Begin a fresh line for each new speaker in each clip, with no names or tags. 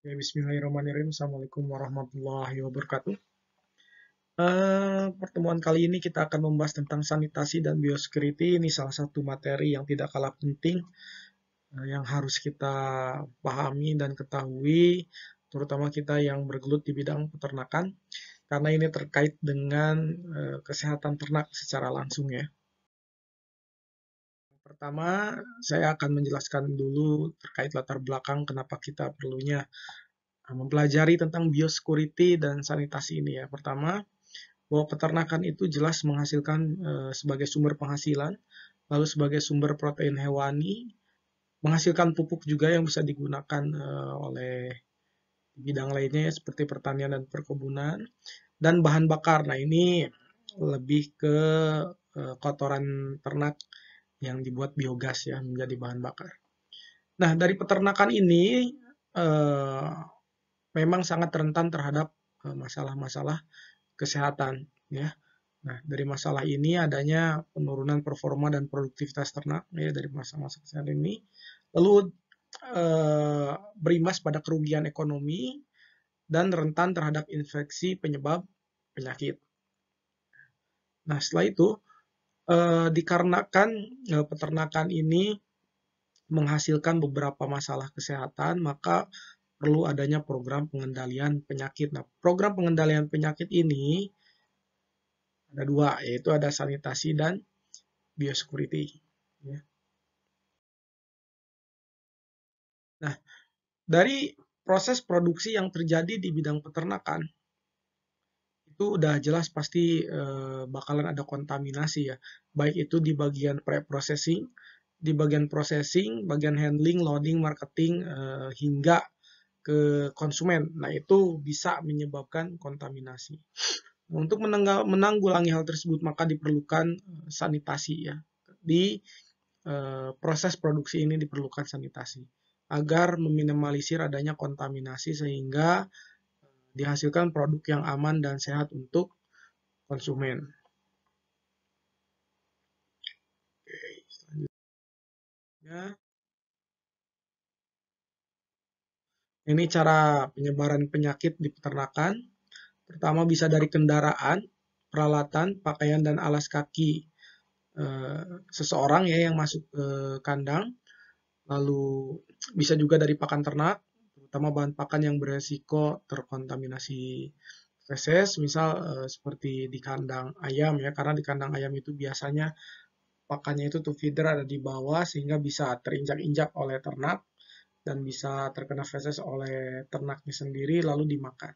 Oke, Bismillahirrahmanirrahim. Assalamualaikum warahmatullahi wabarakatuh. Pertemuan kali ini kita akan membahas tentang sanitasi dan biosecurity. Ini salah satu materi yang tidak kalah penting yang harus kita pahami dan ketahui, terutama kita yang bergelut di bidang peternakan, karena ini terkait dengan kesehatan ternak secara langsung ya. Pertama, saya akan menjelaskan dulu terkait latar belakang kenapa kita perlunya mempelajari tentang biosecurity dan sanitasi ini ya. Pertama, bahwa peternakan itu jelas menghasilkan sebagai sumber penghasilan, lalu sebagai sumber protein hewani, menghasilkan pupuk juga yang bisa digunakan oleh bidang lainnya seperti pertanian dan perkebunan, dan bahan bakar. Nah, ini lebih ke kotoran ternak yang dibuat biogas ya menjadi bahan bakar. Nah, dari peternakan ini memang sangat rentan terhadap masalah-masalah kesehatan ya. Nah, dari masalah ini adanya penurunan performa dan produktivitas ternak ya dari masa-masa kesehatan ini. Lalu berimbas pada kerugian ekonomi dan rentan terhadap infeksi penyebab penyakit. Nah, setelah itu dikarenakan peternakan ini menghasilkan beberapa masalah kesehatan, maka perlu adanya program pengendalian penyakit. Nah, program pengendalian penyakit ini ada dua, yaitu ada sanitasi dan biosecurity. Ya. Nah, dari proses produksi yang terjadi di bidang peternakan, itu udah jelas pasti bakalan ada kontaminasi ya. Baik itu di bagian pre-processing, di bagian processing, bagian handling, loading, marketing, hingga ke konsumen. Nah, itu bisa menyebabkan kontaminasi. Untuk menanggulangi hal tersebut, maka diperlukan sanitasi ya. Di proses produksi ini diperlukan sanitasi agar meminimalisir adanya kontaminasi sehingga dihasilkan produk yang aman dan sehat untuk konsumen. Oke, selanjutnya ini cara penyebaran penyakit di peternakan. Pertama bisa dari kendaraan, peralatan, pakaian dan alas kaki seseorang ya yang masuk ke kandang. Lalu bisa juga dari pakan ternak, terutama bahan pakan yang beresiko terkontaminasi feses, misal seperti di kandang ayam ya, karena di kandang ayam itu biasanya pakannya itu tuh feeder ada di bawah sehingga bisa terinjak-injak oleh ternak dan bisa terkena feses oleh ternaknya sendiri lalu dimakan.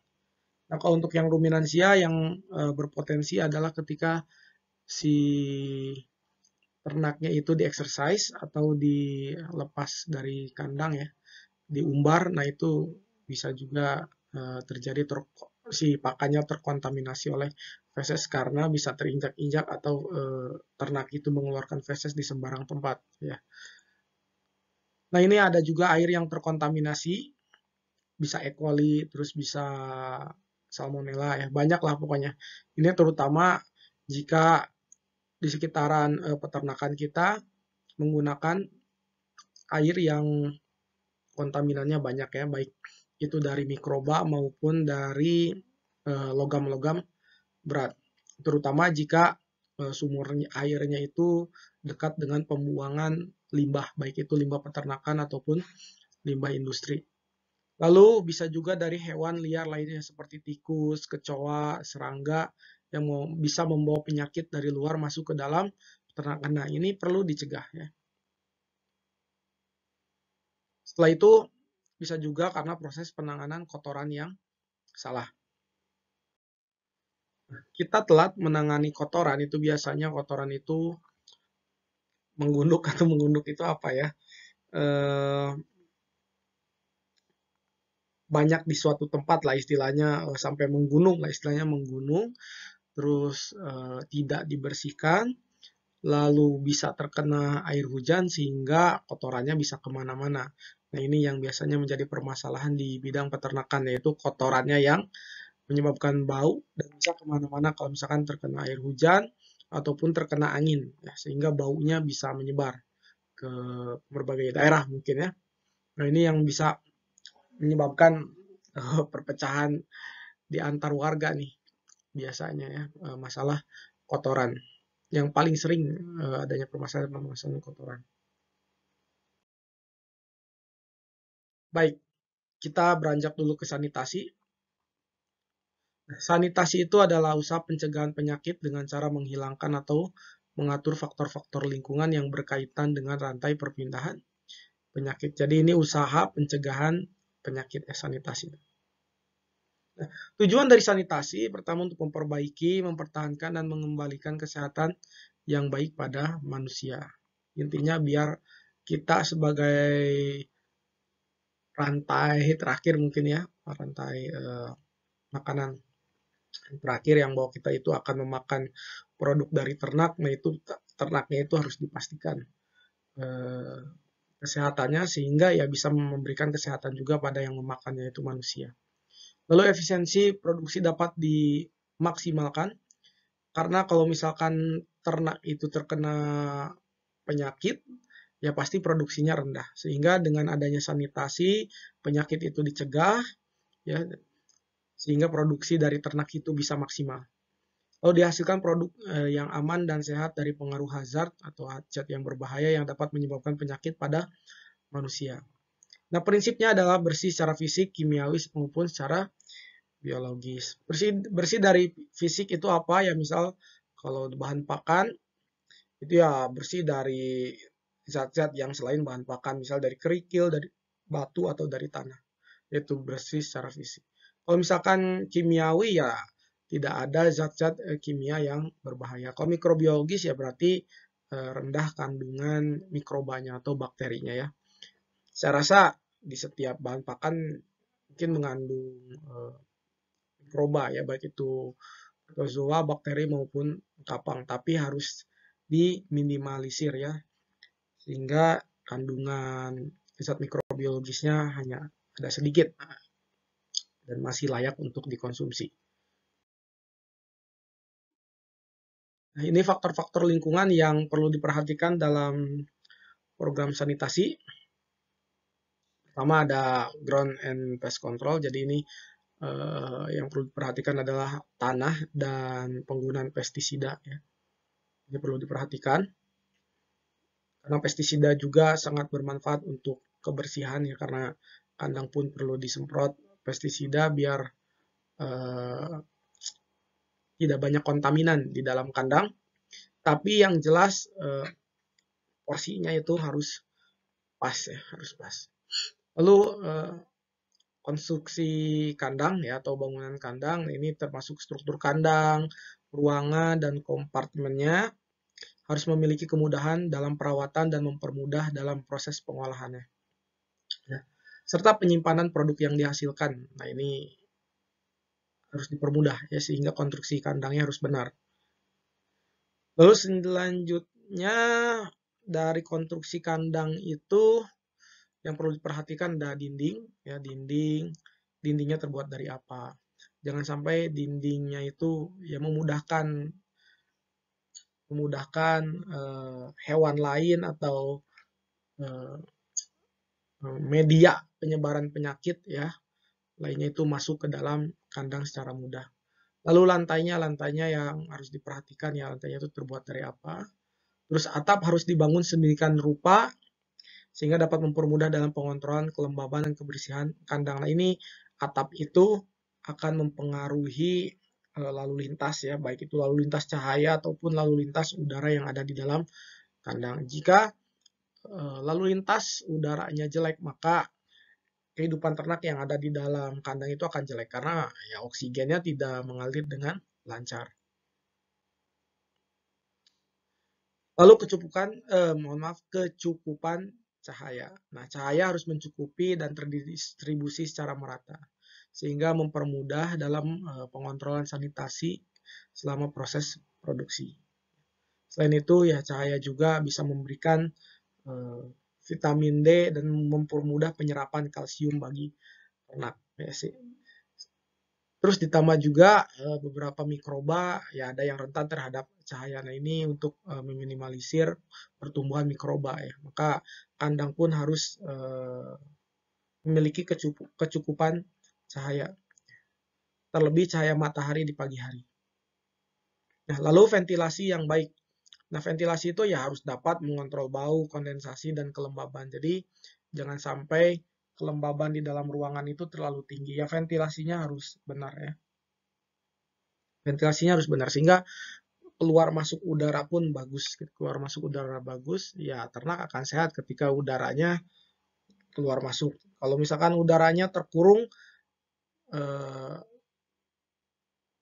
Nah, kalau untuk yang ruminansia yang berpotensi adalah ketika si ternaknya itu di exercise atau dilepas dari kandang ya, diumbar, nah itu bisa juga terjadi si pakannya terkontaminasi oleh feses karena bisa terinjak-injak atau ternak itu mengeluarkan feses di sembarang tempat ya. Nah, ini ada juga air yang terkontaminasi, bisa E. coli, terus bisa salmonella ya, banyak lah pokoknya. Ini terutama jika di sekitaran peternakan kita menggunakan air yang kontaminannya banyak ya, baik itu dari mikroba maupun dari logam-logam berat. Terutama jika sumur airnya itu dekat dengan pembuangan limbah, baik itu limbah peternakan ataupun limbah industri. Lalu bisa juga dari hewan liar lainnya seperti tikus, kecoa, serangga yang bisa membawa penyakit dari luar masuk ke dalam peternakan. Nah, ini perlu dicegah ya. Setelah itu bisa juga karena proses penanganan kotoran yang salah. Kita telat menangani kotoran itu biasanya kotoran itu menggunduk atau menggunduk itu apa ya? Banyak di suatu tempat lah istilahnya sampai menggunung lah istilahnya menggunung, terus tidak dibersihkan, lalu bisa terkena air hujan sehingga kotorannya bisa kemana-mana. Nah, ini yang biasanya menjadi permasalahan di bidang peternakan, yaitu kotorannya yang menyebabkan bau dan bisa kemana-mana kalau misalkan terkena air hujan ataupun terkena angin, ya, sehingga baunya bisa menyebar ke berbagai daerah mungkin ya. Nah, ini yang bisa menyebabkan perpecahan di antar warga nih biasanya ya, masalah kotoran. Yang paling sering adanya permasalahan kotoran. Baik, kita beranjak dulu ke sanitasi. Sanitasi itu adalah usaha pencegahan penyakit dengan cara menghilangkan atau mengatur faktor-faktor lingkungan yang berkaitan dengan rantai perpindahan penyakit. Jadi ini usaha pencegahan penyakit sanitasi. Nah, tujuan dari sanitasi pertama untuk memperbaiki, mempertahankan, dan mengembalikan kesehatan yang baik pada manusia. Intinya biar kita sebagai rantai terakhir mungkin ya, rantai makanan terakhir yang bahwa kita itu akan memakan produk dari ternak, nah itu ternaknya itu harus dipastikan kesehatannya sehingga ya bisa memberikan kesehatan juga pada yang memakannya itu manusia. Lalu efisiensi produksi dapat dimaksimalkan karena kalau misalkan ternak itu terkena penyakit, ya pasti produksinya rendah. Sehingga dengan adanya sanitasi, penyakit itu dicegah, ya sehingga produksi dari ternak itu bisa maksimal. Lalu dihasilkan produk yang aman dan sehat dari pengaruh hazard atau zat yang berbahaya yang dapat menyebabkan penyakit pada manusia. Nah, prinsipnya adalah bersih secara fisik, kimiawi maupun secara biologis. Bersih dari fisik itu apa? Ya misal kalau bahan pakan itu ya bersih dari zat-zat yang selain bahan pakan, misal dari kerikil, dari batu atau dari tanah. Itu bersih secara fisik. Kalau misalkan kimiawi ya tidak ada zat-zat kimia yang berbahaya. Kalau mikrobiologis ya berarti rendah kandungan mikrobanya atau bakterinya ya. Saya rasa di setiap bahan pakan mungkin mengandung mikroba ya, baik itu protozoa, bakteri maupun kapang, tapi harus diminimalisir ya, sehingga kandungan zat mikrobiologisnya hanya ada sedikit dan masih layak untuk dikonsumsi. Nah, ini faktor-faktor lingkungan yang perlu diperhatikan dalam program sanitasi. Pertama ada ground and pest control, jadi ini yang perlu diperhatikan adalah tanah dan penggunaan pestisida ya. Ini perlu diperhatikan karena pestisida juga sangat bermanfaat untuk kebersihan ya, karena kandang pun perlu disemprot pestisida biar tidak banyak kontaminan di dalam kandang. Tapi yang jelas porsinya itu harus pas ya, harus pas. Lalu konstruksi kandang ya atau bangunan kandang ini termasuk struktur kandang, ruangan dan kompartemennya harus memiliki kemudahan dalam perawatan dan mempermudah dalam proses pengolahannya. Ya. Serta penyimpanan produk yang dihasilkan. Nah, ini harus dipermudah ya sehingga konstruksi kandangnya harus benar. Lalu selanjutnya dari konstruksi kandang itu yang perlu diperhatikan ada dinding ya, dindingnya terbuat dari apa. Jangan sampai dindingnya itu ya memudahkan hewan lain atau media penyebaran penyakit ya lainnya itu masuk ke dalam kandang secara mudah. Lalu lantainya yang harus diperhatikan ya, lantainya itu terbuat dari apa. Terus atap harus dibangun sedemikian rupa sehingga dapat mempermudah dalam pengontrolan kelembaban dan kebersihan kandang. Nah, ini atap itu akan mempengaruhi lalu lintas ya, baik itu lalu lintas cahaya ataupun lalu lintas udara yang ada di dalam kandang. Jika lalu lintas udaranya jelek, maka kehidupan ternak yang ada di dalam kandang itu akan jelek karena ya oksigennya tidak mengalir dengan lancar. Lalu kecukupan cahaya. Nah, cahaya harus mencukupi dan terdistribusi secara merata sehingga mempermudah dalam pengontrolan sanitasi selama proses produksi. Selain itu ya cahaya juga bisa memberikan vitamin D dan mempermudah penyerapan kalsium bagi ternak. Terus ditambah juga beberapa mikroba ya ada yang rentan terhadap cahaya. Nah, ini untuk meminimalisir pertumbuhan mikroba ya. Maka kandang pun harus memiliki kecukupan cahaya, terlebih cahaya matahari di pagi hari. Nah, lalu ventilasi yang baik. Nah, ventilasi itu ya harus dapat mengontrol bau, kondensasi, dan kelembaban. Jadi, jangan sampai kelembaban di dalam ruangan itu terlalu tinggi. Ya, ventilasinya harus benar ya. Ventilasinya harus benar, sehingga keluar masuk udara pun bagus. Keluar masuk udara bagus, ya ternak akan sehat ketika udaranya keluar masuk. Kalau misalkan udaranya terkurung, eh,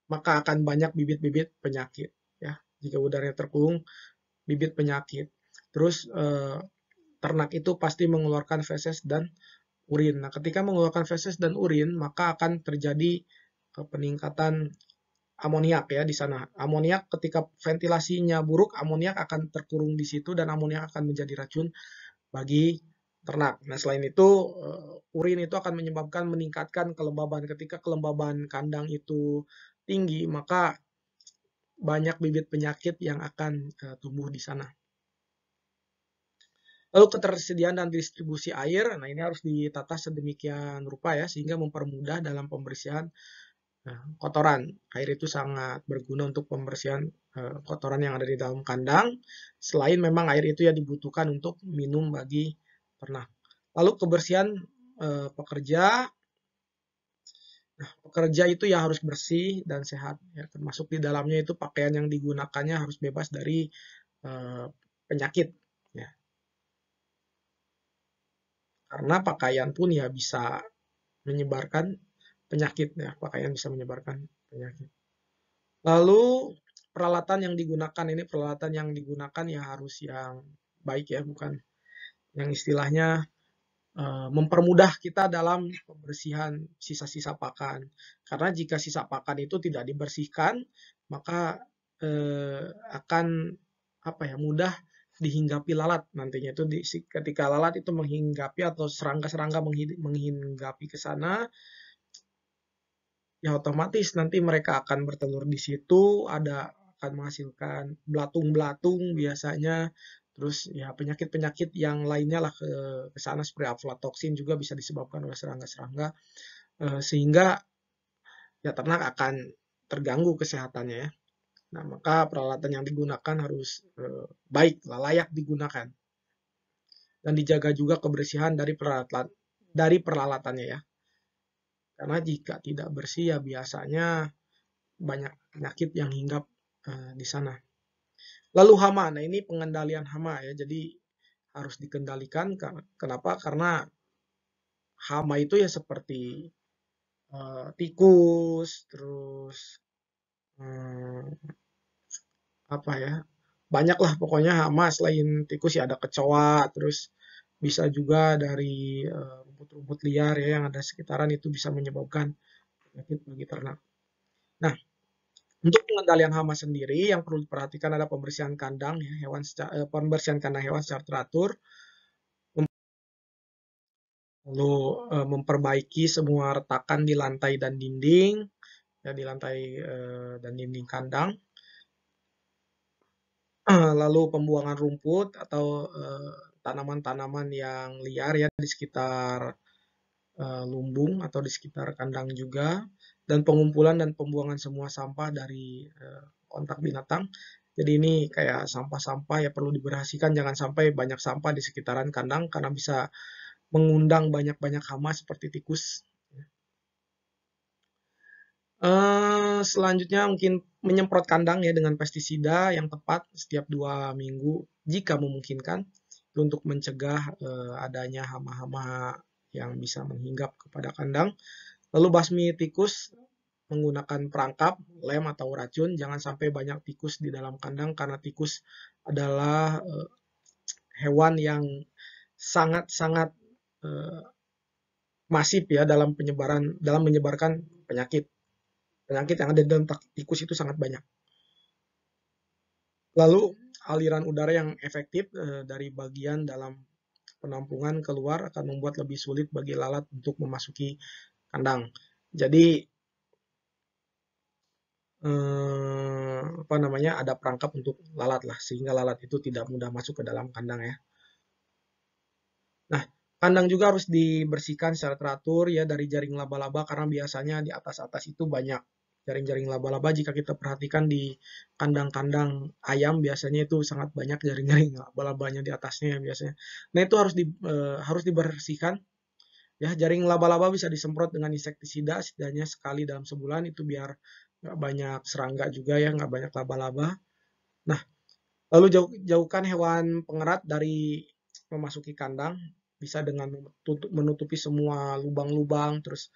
maka akan banyak bibit-bibit penyakit. Ya, jika udaranya terkurung, bibit penyakit. Terus ternak itu pasti mengeluarkan feses dan urin. Nah, ketika mengeluarkan feses dan urin, maka akan terjadi peningkatan amoniak ya di sana. Amoniak ketika ventilasinya buruk, amoniak akan terkurung di situ dan amoniak akan menjadi racun bagi ternak. Nah, selain itu urin itu akan menyebabkan meningkatkan kelembaban. Ketika kelembaban kandang itu tinggi, maka banyak bibit penyakit yang akan tumbuh di sana. Lalu ketersediaan dan distribusi air, nah ini harus ditata sedemikian rupa ya, sehingga mempermudah dalam pembersihan kotoran. Air itu sangat berguna untuk pembersihan kotoran yang ada di dalam kandang, selain memang air itu ya dibutuhkan untuk minum bagi ternak. Lalu kebersihan pekerja, nah pekerja itu ya harus bersih dan sehat, ya, termasuk di dalamnya itu pakaian yang digunakannya harus bebas dari penyakit, ya. Karena pakaian pun ya bisa menyebarkan penyakit ya, pakaian bisa menyebarkan penyakit. Lalu peralatan yang digunakan, ini peralatan yang digunakan ya harus yang baik ya, bukan yang istilahnya mempermudah kita dalam pembersihan sisa-sisa pakan. Karena jika sisa pakan itu tidak dibersihkan, maka akan apa ya, mudah dihinggapi lalat nantinya. Itu ketika lalat itu menghinggapi atau serangga-serangga menghinggapi ke sana, ya otomatis nanti mereka akan bertelur di situ, akan menghasilkan belatung-belatung biasanya, terus ya penyakit-penyakit yang lainnya lah ke sana seperti aflatoksin juga bisa disebabkan oleh serangga-serangga, sehingga ya ternak akan terganggu kesehatannya ya. Nah, maka peralatan yang digunakan harus baik, layak digunakan, dan dijaga juga kebersihan dari peralatannya ya. Karena jika tidak bersih ya biasanya banyak penyakit yang hinggap di sana. Lalu hama, nah ini pengendalian hama ya, jadi harus dikendalikan. Kenapa? Karena hama itu ya seperti tikus, terus apa ya, banyaklah pokoknya hama. Selain tikus ya ada kecoa, terus bisa juga dari rumput-rumput liar ya yang ada sekitaran, itu bisa menyebabkan penyakit bagi ternak. Nah, untuk pengendalian hama sendiri yang perlu diperhatikan ada pembersihan kandang ya, pembersihan kandang hewan secara teratur, lalu memperbaiki semua retakan di lantai dan dinding, ya di lantai dan dinding kandang, lalu pembuangan rumput atau tanaman-tanaman yang liar ya di sekitar lumbung atau di sekitar kandang juga, dan pengumpulan dan pembuangan semua sampah dari kontak binatang. Jadi ini kayak sampah-sampah ya perlu diberhasikan, jangan sampai banyak sampah di sekitaran kandang karena bisa mengundang banyak-banyak hama seperti tikus. Selanjutnya mungkin menyemprot kandang ya dengan pestisida yang tepat setiap 2 minggu jika memungkinkan, untuk mencegah adanya hama-hama yang bisa menghinggap kepada kandang. Lalu basmi tikus menggunakan perangkap, lem atau racun. Jangan sampai banyak tikus di dalam kandang karena tikus adalah hewan yang sangat-sangat masif ya dalam menyebarkan penyakit. Penyakit yang ada di dalam tikus itu sangat banyak. Lalu aliran udara yang efektif dari bagian dalam penampungan keluar akan membuat lebih sulit bagi lalat untuk memasuki kandang. Jadi apa namanya, ada perangkap untuk lalat lah, sehingga lalat itu tidak mudah masuk ke dalam kandang ya. Nah, Kandang juga harus dibersihkan secara teratur ya dari jaring laba-laba karena biasanya di atas-atas itu banyak jaring-jaring laba-laba. Jika kita perhatikan di kandang-kandang ayam biasanya itu sangat banyak jaring-jaring laba-labanya di atasnya ya biasanya. Nah, itu harus dibersihkan. Ya, jaring laba-laba bisa disemprot dengan insektisida setidaknya sekali dalam sebulan itu biar nggak banyak serangga juga ya, nggak banyak laba-laba. Nah, lalu jauhkan hewan pengerat dari memasuki kandang, bisa dengan menutupi semua lubang-lubang, terus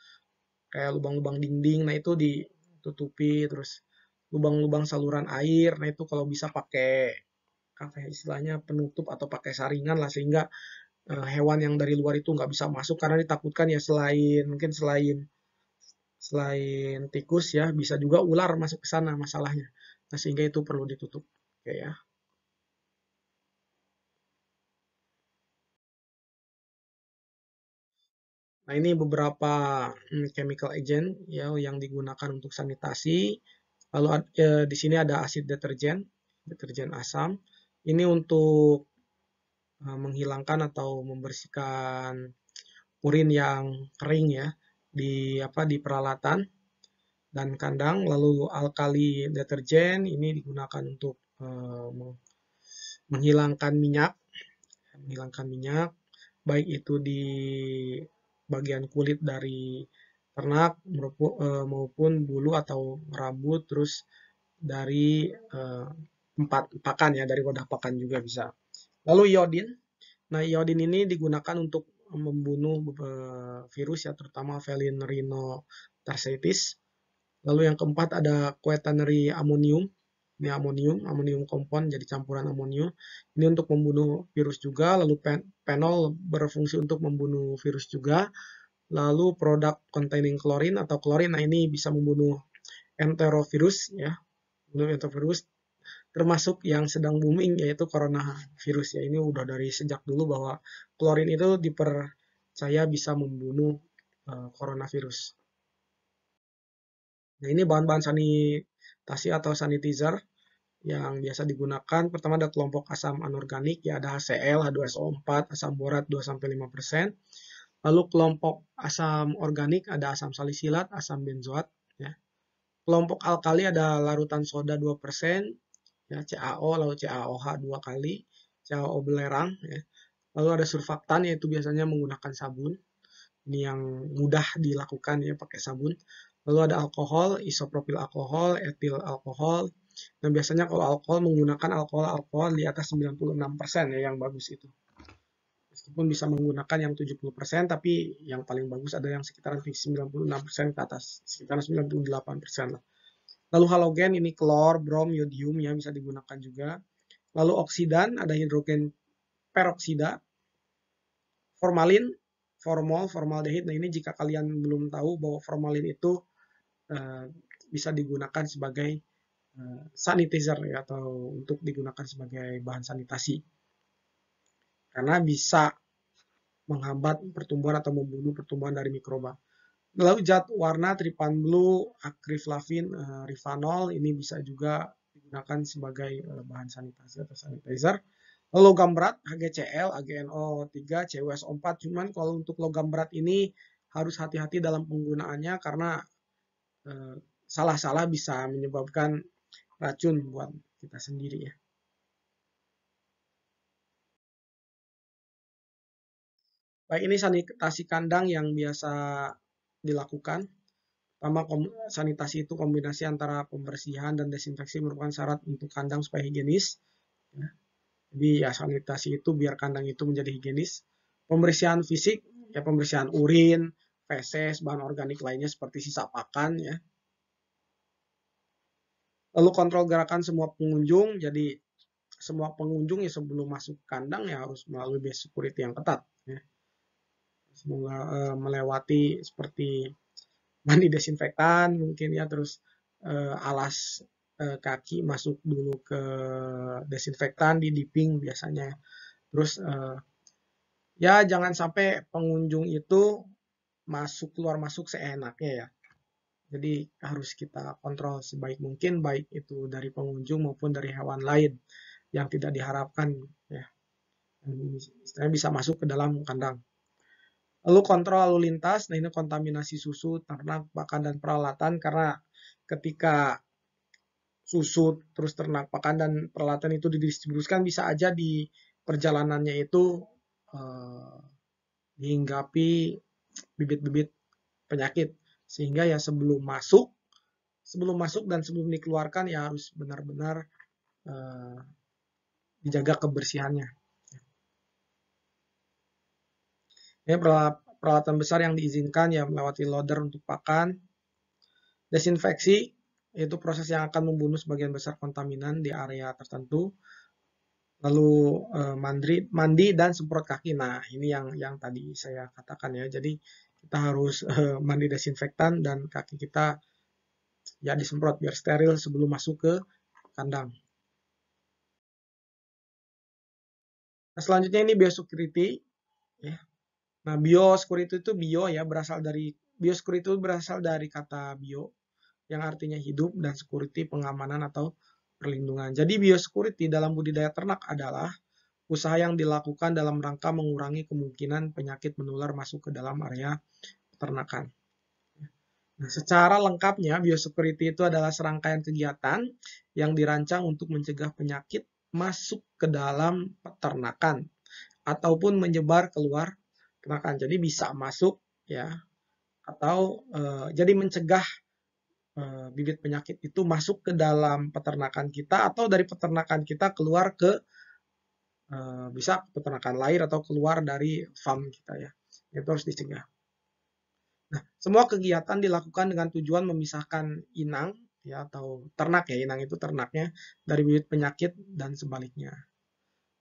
kayak lubang-lubang dinding, nah itu ditutupi, terus lubang-lubang saluran air, nah itu kalau bisa pakai apa ya, istilahnya penutup atau pakai saringan lah sehingga hewan yang dari luar itu nggak bisa masuk karena ditakutkan ya selain selain tikus ya bisa juga ular masuk ke sana masalahnya. Nah, sehingga itu perlu ditutup. Oke ya. Nah, ini beberapa chemical agent ya yang digunakan untuk sanitasi. Lalu di sini ada asid deterjen, deterjen asam. Ini untuk menghilangkan atau membersihkan urin yang kering ya di peralatan dan kandang. Lalu alkali deterjen ini digunakan untuk menghilangkan minyak baik itu di bagian kulit dari ternak maupun bulu atau rambut, terus dari pakan ya, dari wadah pakan juga bisa. Lalu iodin. Nah, iodin ini digunakan untuk membunuh virus ya, terutama Felin Rhino Tarsitis. Lalu yang keempat ada quaternary ammonium. Ini amonium compound jadi campuran amonium. Ini untuk membunuh virus juga. Lalu phenol berfungsi untuk membunuh virus juga. Lalu produk containing chlorine atau klorin. Nah, ini bisa membunuh enterovirus ya. Membunuh enterovirus termasuk yang sedang booming yaitu coronavirus ya. Ini udah dari sejak dulu bahwa klorin itu dipercaya bisa membunuh coronavirus. Nah, ini bahan-bahan sanitasi atau sanitizer yang biasa digunakan. Pertama ada kelompok asam anorganik, ya ada HCl, H2SO4, asam borat 2-5%. Lalu kelompok asam organik ada asam salisilat, asam benzoat. Ya. Kelompok alkali ada larutan soda 2%, ya, CaO, lalu CaOH 2 kali, CaO belerang. Ya. Lalu ada surfaktan, yaitu biasanya menggunakan sabun. Ini yang mudah dilakukan ya pakai sabun. Lalu ada alkohol, isopropil alkohol, etil alkohol. Nah, biasanya kalau alkohol menggunakan alkohol di atas 96% ya yang bagus itu. Meskipun bisa menggunakan yang 70%, tapi yang paling bagus ada yang sekitaran 96% ke atas, sekitaran 98% lah. Lalu halogen ini klor, brom, yodium ya bisa digunakan juga. Lalu oksidan ada hidrogen peroksida, formalin, formaldehid. Nah, ini jika kalian belum tahu bahwa formalin itu bisa digunakan sebagai sanitizer ya, atau untuk digunakan sebagai bahan sanitasi. Karena bisa menghambat pertumbuhan atau membunuh pertumbuhan dari mikroba. Lalu zat warna trypan blue, akriflavin, rifanol ini bisa juga digunakan sebagai bahan sanitasi atau sanitizer. Lalu logam berat HgCl, AgNO3, CuSO4. Cuman kalau untuk logam berat ini harus hati-hati dalam penggunaannya karena salah-salah bisa menyebabkan racun buat kita sendiri ya. Baik, ini sanitasi kandang yang biasa dilakukan. Pertama, sanitasi itu kombinasi antara pembersihan dan desinfeksi merupakan syarat untuk kandang supaya higienis. Ya. Jadi ya sanitasi itu biar kandang itu menjadi higienis. Pembersihan fisik, ya pembersihan urin, feses, bahan organik lainnya seperti sisa pakan ya. Lalu kontrol gerakan semua pengunjung, jadi semua pengunjung ya sebelum masuk kandang ya harus melalui base security yang ketat. Ya. Semoga melewati seperti mandi desinfektan mungkin ya, terus alas kaki masuk dulu ke desinfektan di dipping biasanya. Terus ya jangan sampai pengunjung itu keluar masuk seenaknya ya. Jadi harus kita kontrol sebaik mungkin baik itu dari pengunjung maupun dari hewan lain yang tidak diharapkan ya. Istilahnya bisa masuk ke dalam kandang. Lalu kontrol lalu lintas, nah ini kontaminasi susu, ternak, pakan, dan peralatan, karena ketika susu, terus ternak, pakan, dan peralatan itu didistribusikan, bisa aja di perjalanannya itu dihinggapi bibit-bibit penyakit. Sehingga ya sebelum masuk dan sebelum dikeluarkan ya harus benar-benar dijaga kebersihannya. Ini peralatan besar yang diizinkan ya melewati loader untuk pakan. Desinfeksi, yaitu proses yang akan membunuh sebagian besar kontaminan di area tertentu. Lalu mandi dan semprot kaki. Nah, ini yang tadi saya katakan ya. Jadi kita harus mandi desinfektan dan kaki kita ya disemprot biar steril sebelum masuk ke kandang. Nah, selanjutnya ini biosecurity. Ya. Nah, biosecurity itu biosecurity itu berasal dari kata bio yang artinya hidup dan security pengamanan atau perlindungan. Jadi biosecurity dalam budidaya ternak adalah usaha yang dilakukan dalam rangka mengurangi kemungkinan penyakit menular masuk ke dalam area peternakan. Nah, secara lengkapnya biosecurity itu adalah serangkaian kegiatan yang dirancang untuk mencegah penyakit masuk ke dalam peternakan ataupun menyebar keluar peternakan. Jadi bisa masuk ya atau jadi mencegah bibit penyakit itu masuk ke dalam peternakan kita atau dari peternakan kita keluar ke bisa peternakan lain atau keluar dari farm kita ya. Itu harus dicegah. Nah, semua kegiatan dilakukan dengan tujuan memisahkan inang ya atau ternak ya, inang itu ternaknya dari bibit penyakit dan sebaliknya.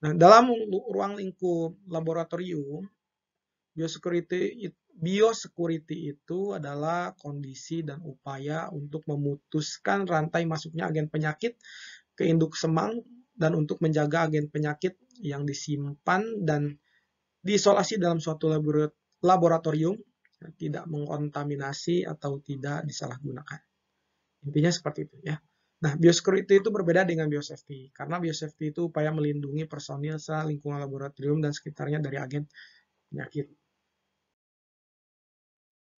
Nah, dalam ruang lingkup laboratorium, biosecurity itu adalah kondisi dan upaya untuk memutuskan rantai masuknya agen penyakit ke induk semang dan untuk menjaga agen penyakit yang disimpan dan diisolasi dalam suatu laboratorium tidak mengkontaminasi atau tidak disalahgunakan. Intinya seperti itu ya. Nah, biosecurity itu berbeda dengan biosafety karena biosafety itu upaya melindungi personil serta lingkungan laboratorium dan sekitarnya dari agen penyakit.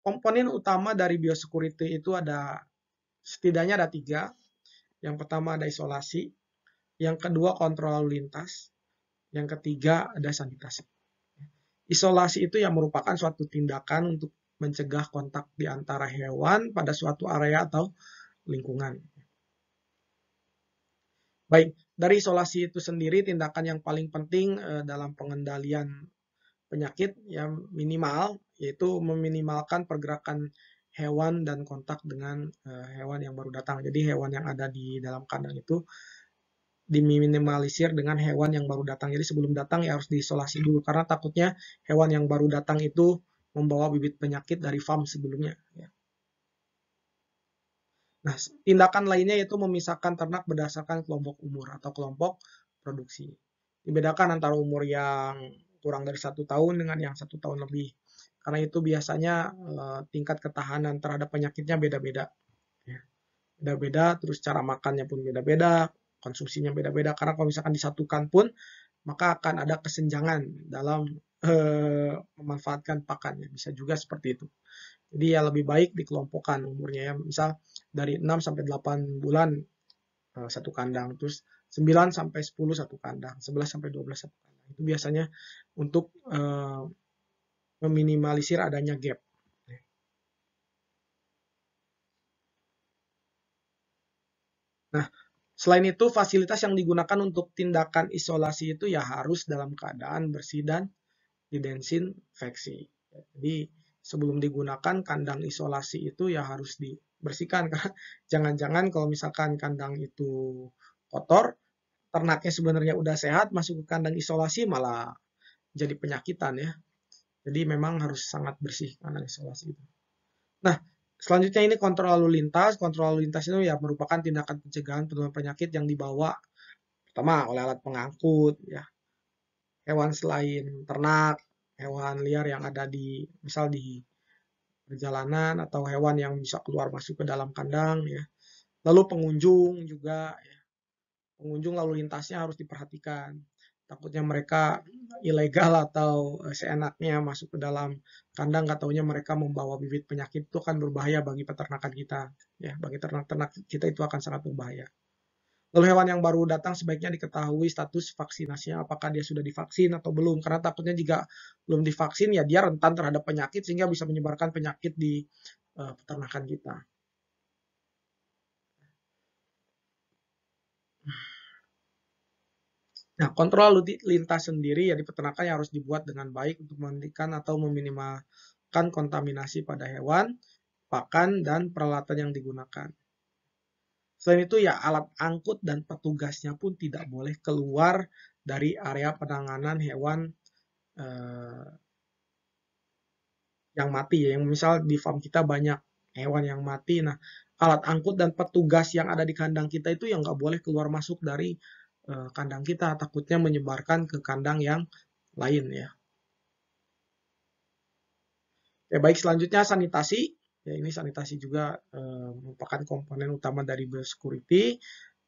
Komponen utama dari biosecurity itu setidaknya ada 3. Yang pertama ada isolasi, yang kedua kontrol lalu lintas, yang ketiga ada sanitasi. Isolasi itu yang merupakan suatu tindakan untuk mencegah kontak di antara hewan pada suatu area atau lingkungan. Baik, dari isolasi itu sendiri tindakan yang paling penting dalam pengendalian penyakit yang minimal yaitu meminimalkan pergerakan hewan dan kontak dengan hewan yang baru datang. Jadi hewan yang ada di dalam kandang itu diminimalisir dengan hewan yang baru datang. Jadi sebelum datang ya harus diisolasi dulu karena takutnya hewan yang baru datang itu membawa bibit penyakit dari farm sebelumnya. Nah, tindakan lainnya yaitu memisahkan ternak berdasarkan kelompok umur atau kelompok produksi. Dibedakan antara umur yang kurang dari 1 tahun dengan yang 1 tahun lebih. Karena itu biasanya tingkat ketahanan terhadap penyakitnya beda-beda. Beda-beda, terus cara makannya pun beda-beda, konsumsinya beda-beda karena kalau misalkan disatukan pun maka akan ada kesenjangan dalam memanfaatkan pakannya, bisa juga seperti itu. Jadi ya lebih baik dikelompokkan umurnya ya, misal dari 6 sampai 8 bulan satu kandang, terus 9 sampai 10 satu kandang, 11 sampai 12 satu kandang. Itu biasanya untuk meminimalisir adanya gap. Nah, selain itu, fasilitas yang digunakan untuk tindakan isolasi itu ya harus dalam keadaan bersih dan didesinfeksi. Jadi sebelum digunakan kandang isolasi itu ya harus dibersihkan karena jangan-jangan kalau misalkan kandang itu kotor, ternaknya sebenarnya udah sehat, masuk ke kandang isolasi malah jadi penyakitan ya. Jadi memang harus sangat bersih kandang isolasi itu. Nah, selanjutnya ini kontrol lalu lintas. Kontrol lalu lintas itu ya merupakan tindakan pencegahan penularan penyakit yang dibawa pertama oleh alat pengangkut, ya, hewan selain ternak, hewan liar yang ada misal di perjalanan atau hewan yang bisa keluar masuk ke dalam kandang, ya. Lalu pengunjung juga, ya. Pengunjung lalu lintasnya harus diperhatikan. Takutnya mereka ilegal atau seenaknya masuk ke dalam kandang, nggak taunya mereka membawa bibit penyakit, itu akan berbahaya bagi peternakan kita. Ya, bagi ternak-ternak kita itu akan sangat berbahaya. Lalu hewan yang baru datang sebaiknya diketahui status vaksinasinya, apakah dia sudah divaksin atau belum. Karena takutnya jika belum divaksin, ya dia rentan terhadap penyakit sehingga bisa menyebarkan penyakit di peternakan kita. Nah, kontrol lalu lintas sendiri ya di peternakan yang harus dibuat dengan baik untuk menghentikan atau meminimalkan kontaminasi pada hewan, pakan, dan peralatan yang digunakan. Selain itu ya alat angkut dan petugasnya pun tidak boleh keluar dari area penanganan hewan yang mati ya. Yang misal di farm kita banyak hewan yang mati. Nah, alat angkut dan petugas yang ada di kandang kita itu yang nggak boleh keluar masuk dari kandang kita. Takutnya menyebarkan ke kandang yang lain ya. Oke, baik, selanjutnya sanitasi. Ya, ini sanitasi juga merupakan komponen utama dari biosecurity.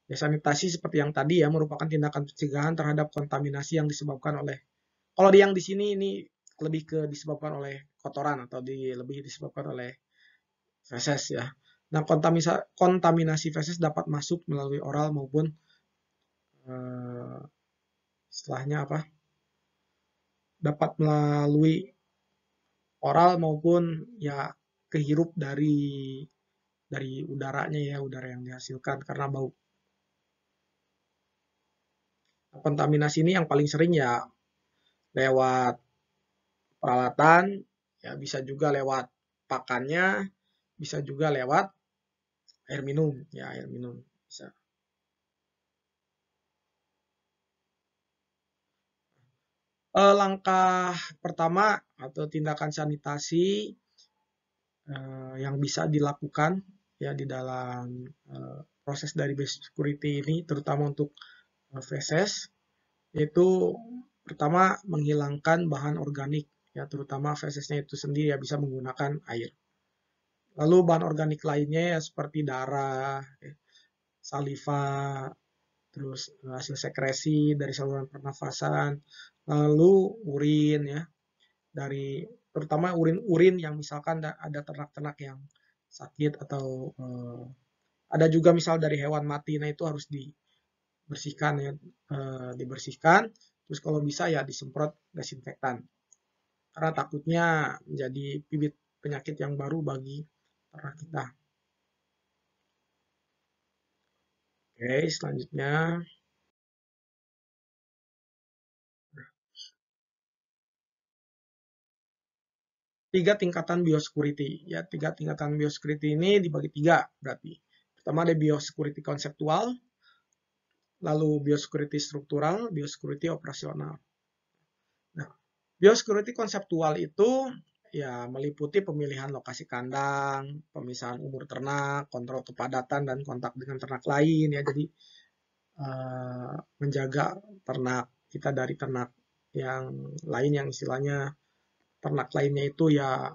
Ya, sanitasi seperti yang tadi ya merupakan tindakan pencegahan terhadap kontaminasi yang disebabkan oleh, kalau yang di sini ini lebih ke disebabkan oleh kotoran atau lebih disebabkan oleh feses ya. Nah, kontaminasi feses dapat masuk melalui oral maupun istilahnya apa? Dapat melalui oral maupun ya kehirup dari udaranya ya, udara yang dihasilkan karena bau. Kontaminasi ini yang paling sering ya lewat peralatan, ya bisa juga lewat pakannya, bisa juga lewat air minum, ya air minum bisa. Langkah pertama atau tindakan sanitasi yang bisa dilakukan ya di dalam proses dari biosecurity ini, terutama untuk feses, yaitu pertama menghilangkan bahan organik ya, terutama fesesnya itu sendiri ya, bisa menggunakan air. Lalu bahan organik lainnya ya seperti darah, saliva, terus hasil sekresi dari saluran pernafasan, lalu urin ya, dari terutama urin-urin yang misalkan ada ternak-ternak yang sakit atau ada juga misal dari hewan mati, nah itu harus dibersihkan ya, dibersihkan, terus kalau bisa ya disemprot desinfektan, karena takutnya menjadi bibit penyakit yang baru bagi ternak kita. Oke, selanjutnya 3 tingkatan biosecurity. Ya, 3 tingkatan biosecurity ini dibagi 3 berarti. Pertama ada biosecurity konseptual, lalu biosecurity struktural, biosecurity operasional. Nah, biosecurity konseptual itu ya meliputi pemilihan lokasi kandang, pemisahan umur ternak, kontrol kepadatan dan kontak dengan ternak lain ya. Jadi menjaga ternak kita dari ternak yang lain yang istilahnya ternak lainnya itu ya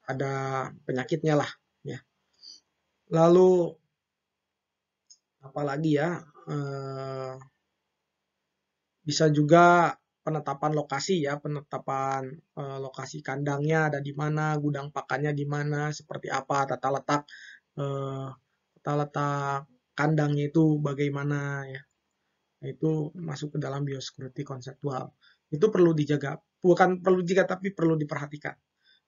ada penyakitnya lah ya. Lalu apalagi ya, bisa juga penetapan lokasi ya, penetapan lokasi kandangnya ada di mana, gudang pakannya di mana, seperti apa, tata letak kandangnya itu bagaimana ya. Nah, itu masuk ke dalam biosecurity konseptual. Itu perlu dijaga, bukan perlu dijaga tapi perlu diperhatikan.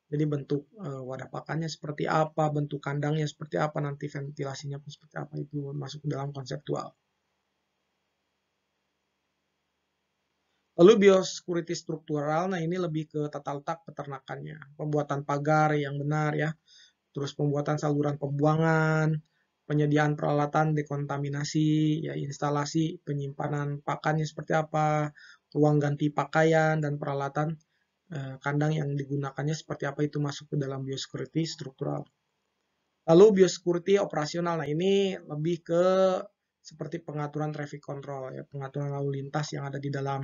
Jadi bentuk wadah pakannya seperti apa, bentuk kandangnya seperti apa, nanti ventilasinya pun seperti apa, itu masuk ke dalam konseptual. Lalu biosecurity struktural, nah ini lebih ke tata letak peternakannya, pembuatan pagar yang benar ya, terus pembuatan saluran pembuangan, penyediaan peralatan dekontaminasi, ya instalasi penyimpanan pakannya seperti apa, ruang ganti pakaian dan peralatan kandang yang digunakannya seperti apa, itu masuk ke dalam biosecurity struktural. Lalu biosecurity operasional, nah ini lebih ke seperti pengaturan traffic control ya, pengaturan lalu lintas yang ada di dalam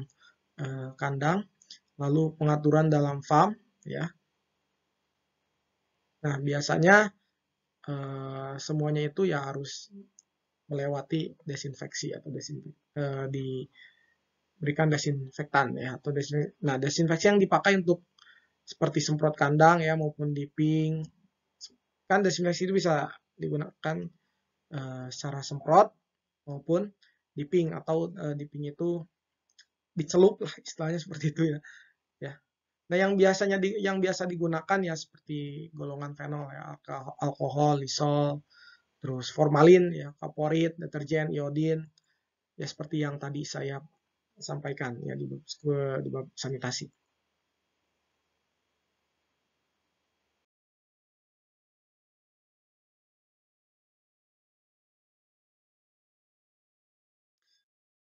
kandang, lalu pengaturan dalam farm ya. Nah, biasanya semuanya itu ya harus melewati desinfeksi atau berikan desinfektan ya atau nah desinfeksi yang dipakai untuk seperti semprot kandang ya maupun dipping. Kan desinfeksi itu bisa digunakan secara semprot maupun dipping atau dipping itu dicelup lah istilahnya seperti itu ya. Ya. Nah, yang biasa digunakan ya seperti golongan fenol ya, alkohol, lisol, terus formalin ya, kaporit, deterjen, iodin, ya seperti yang tadi saya sampaikan ya di bab sanitasi.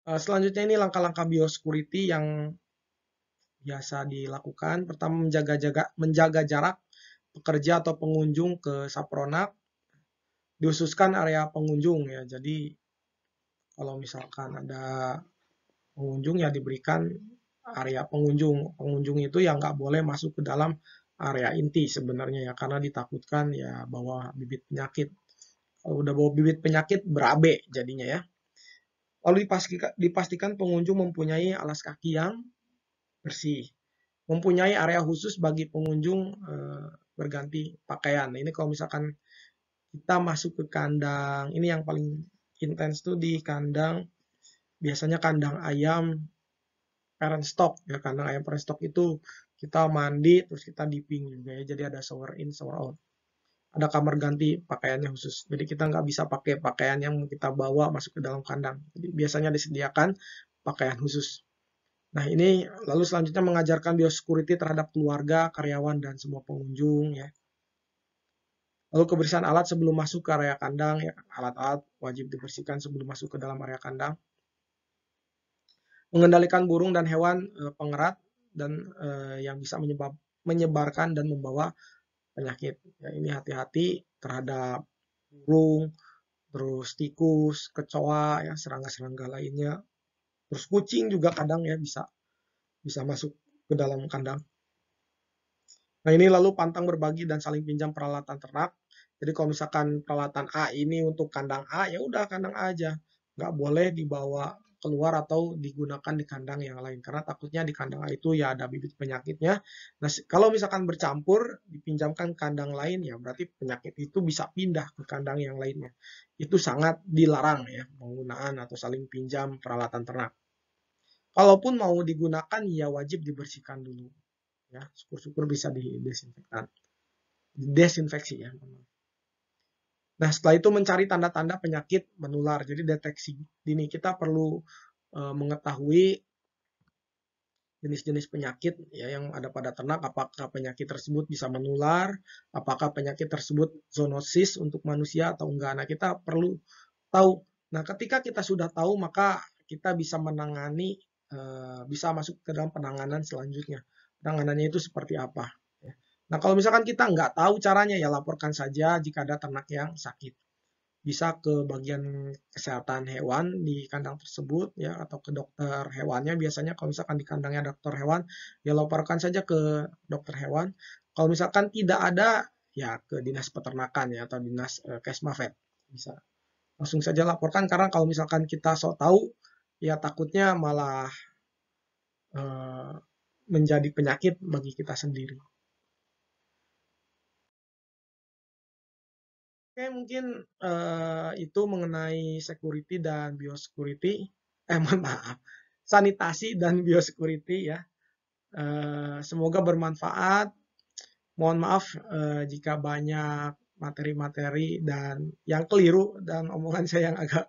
Selanjutnya ini langkah-langkah biosecurity yang biasa dilakukan. Pertama, menjaga jarak pekerja atau pengunjung ke sapronak, dihususkan area pengunjung ya. Jadi kalau misalkan ada pengunjung ya diberikan area pengunjung. Pengunjung itu yang nggak boleh masuk ke dalam area inti sebenarnya ya, karena ditakutkan ya bawa bibit penyakit. Kalau udah bawa bibit penyakit berabe jadinya ya. Lalu dipastikan pengunjung mempunyai alas kaki yang bersih, mempunyai area khusus bagi pengunjung berganti pakaian. Nah, ini kalau misalkan kita masuk ke kandang, ini yang paling intens tuh di kandang, biasanya kandang ayam parent stock ya, kandang ayam parent stock itu kita mandi terus kita dipping juga ya, jadi ada shower in shower out, ada kamar ganti pakaiannya khusus, jadi kita nggak bisa pakai pakaian yang kita bawa masuk ke dalam kandang, jadi biasanya disediakan pakaian khusus. Nah, ini lalu selanjutnya mengajarkan biosecurity terhadap keluarga, karyawan, dan semua pengunjung ya. Lalu kebersihan alat sebelum masuk ke area kandang ya, alat-alat wajib dibersihkan sebelum masuk ke dalam area kandang. Mengendalikan burung dan hewan pengerat dan yang bisa menyebarkan dan membawa penyakit. Ya, ini hati-hati terhadap burung, terus tikus, kecoa, ya serangga-serangga lainnya. Terus kucing juga kadang ya bisa masuk ke dalam kandang. Nah, ini lalu pantang berbagi dan saling pinjam peralatan ternak. Jadi kalau misalkan peralatan A ini untuk kandang A, ya udah kandang A aja. Nggak boleh dibawa keluar atau digunakan di kandang yang lain. Karena takutnya di kandang A itu ya ada bibit penyakitnya. Nah, kalau misalkan bercampur, dipinjamkan kandang lain, ya berarti penyakit itu bisa pindah ke kandang yang lainnya. Itu sangat dilarang ya, penggunaan atau saling pinjam peralatan ternak. Kalaupun mau digunakan, ya wajib dibersihkan dulu. Ya, syukur-syukur bisa desinfeksi ya. Nah, setelah itu mencari tanda-tanda penyakit menular. Jadi deteksi dini, kita perlu mengetahui jenis-jenis penyakit ya yang ada pada ternak, apakah penyakit tersebut bisa menular, apakah penyakit tersebut zoonosis untuk manusia atau enggak. Nah, kita perlu tahu. Nah, ketika kita sudah tahu, maka kita bisa menangani, bisa masuk ke dalam penanganan selanjutnya. Penanganannya itu seperti apa? Nah, kalau misalkan kita nggak tahu caranya, ya laporkan saja jika ada ternak yang sakit. Bisa ke bagian kesehatan hewan di kandang tersebut, ya, atau ke dokter hewannya. Biasanya kalau misalkan di kandangnya dokter hewan, ya laporkan saja ke dokter hewan. Kalau misalkan tidak ada, ya ke dinas peternakan ya, atau dinas Kesmafet. Bisa langsung saja laporkan, karena kalau misalkan kita sok tahu, ya takutnya malah menjadi penyakit bagi kita sendiri. Oke, mungkin itu mengenai security dan biosecurity. Mohon maaf, sanitasi dan biosecurity ya. Semoga bermanfaat. Mohon maaf jika banyak materi-materi dan yang keliru dan omongan saya yang agak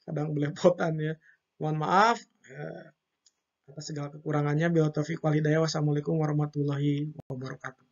kadang belepotan ya. Mohon maaf atas segala kekurangannya. Billahi taufiq wal hidayah. Wassalamualaikum warahmatullahi wabarakatuh.